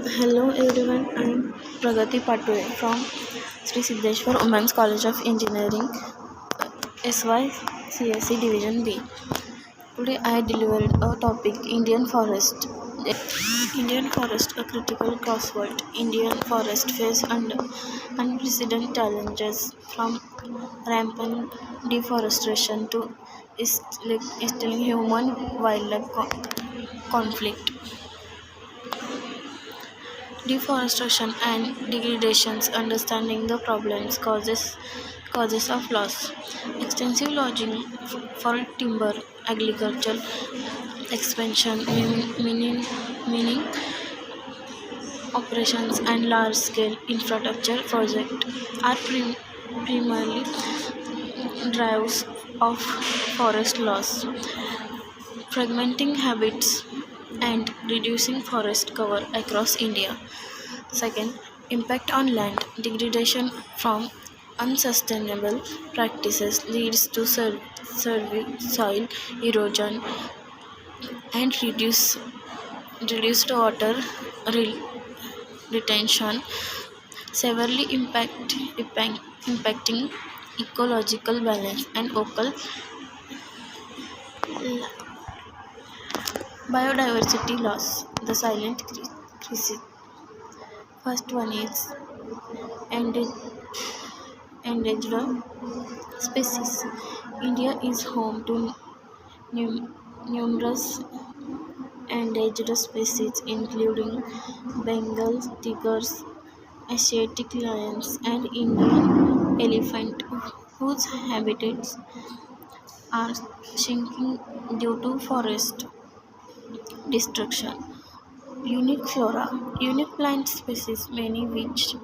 Hello everyone, I am Pragati Patue from Sri Siddheshwar Women's College of Engineering, SYCSE Division B. Today I delivered a topic Indian forest. Indian forest, a critical crossword. Indian forest face unprecedented challenges from rampant deforestation to instilling human-wildlife conflict. Deforestation and degradations, understanding the problems, causes of loss. Extensive logging for timber, agriculture, expansion, meaning operations and large-scale infrastructure projects are primarily drives of forest loss, fragmenting habits and reducing forest cover across India. Second, impact on land degradation from unsustainable practices leads to soil erosion and reduced water re- retention, severely impacting ecological balance and local biodiversity loss. The silent crisis. First one is endangered species. India is home to numerous endangered species including Bengal tigers, Asiatic lions, and Indian elephant, whose habitats are shrinking due to forest destruction. Unique flora. Unique plant species, many which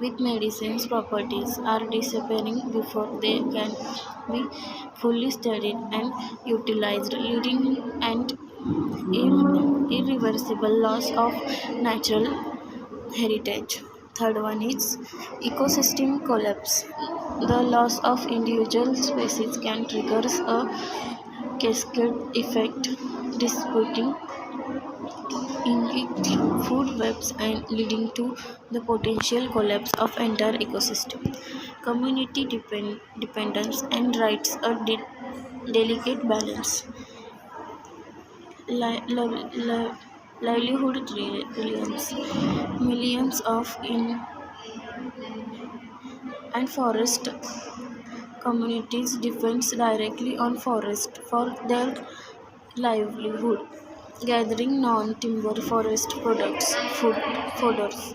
with medicines properties, are disappearing before they can be fully studied and utilized, leading and irreversible loss of natural heritage. Third one is ecosystem collapse. The loss of individual species can trigger a cascade effect, disputing in food webs and leading to the potential collapse of entire ecosystem. Community dependence and rights a delicate balance. Livelihood reliance. Millions of in and forest communities depends directly on forest for their livelihood, gathering non-timber forest products, foders,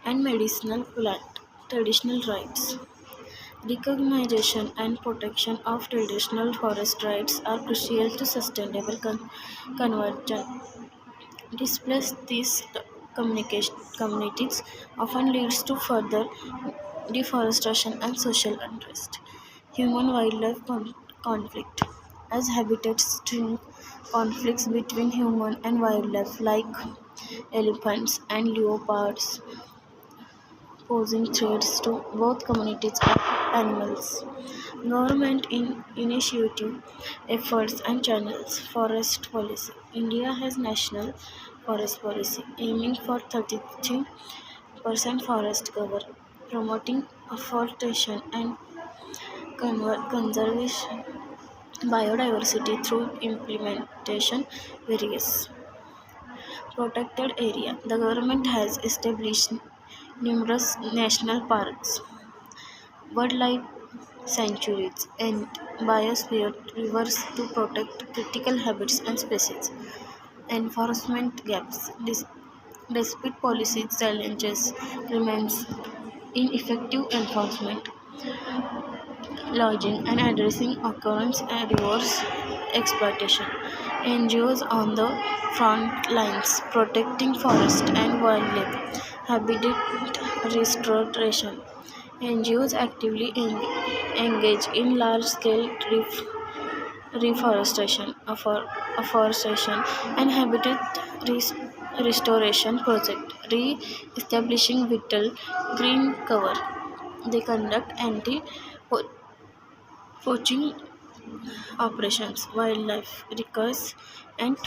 and medicinal plant. Traditional rights. Recognition and protection of traditional forest rights are crucial to sustainable conversion. Displaced these communities often leads to further deforestation and social unrest. Human-wildlife conflict. As habitats shrink, conflicts between human and wildlife like elephants and leopards posing threats to both communities of animals. Government initiative efforts and channels. Forest policy. India has national forest policy aiming for 33% forest cover, promoting afforestation and conservation biodiversity through implementation various protected area. The government has established numerous national parks, wildlife sanctuaries, and biosphere reserves to protect critical habitats and species. Enforcement gaps. Despite policy challenges, remains ineffective enforcement, lodging, and addressing occurrence and reverse exploitation. NGOs on the front lines protecting forest and wildlife habitat restoration. NGOs actively engage in large-scale reforestation, afforestation, and habitat restoration project, re-establishing vital green cover. They conduct anti-poaching operations, wildlife recurs, and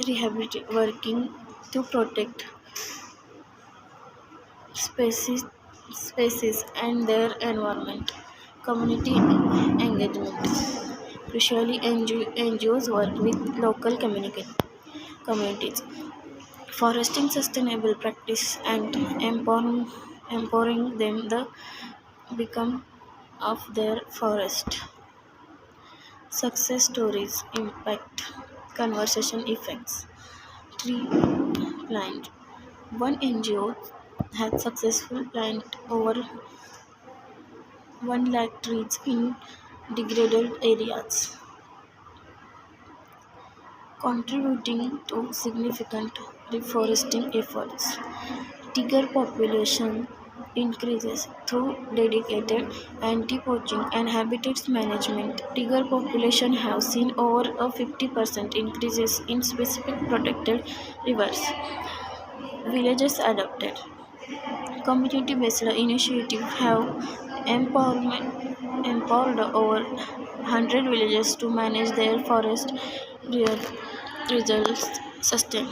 rehabilitation, working to protect species, species and their environment. Community engagement. Crucially, NGOs work with local communities, fostering sustainable practice and empowering them the become of their forest. Success stories impact conservation effects. Tree plant. One NGO had successfully planted over 1 lakh trees in degraded areas, contributing to significant reforesting efforts. Tiger population increases through dedicated anti-poaching and habitats management. Tiger population have seen over a 50% increases in specific protected rivers. Villages adopted. Community-based initiatives have empowered over 100 villages to manage their forest re- results sustain.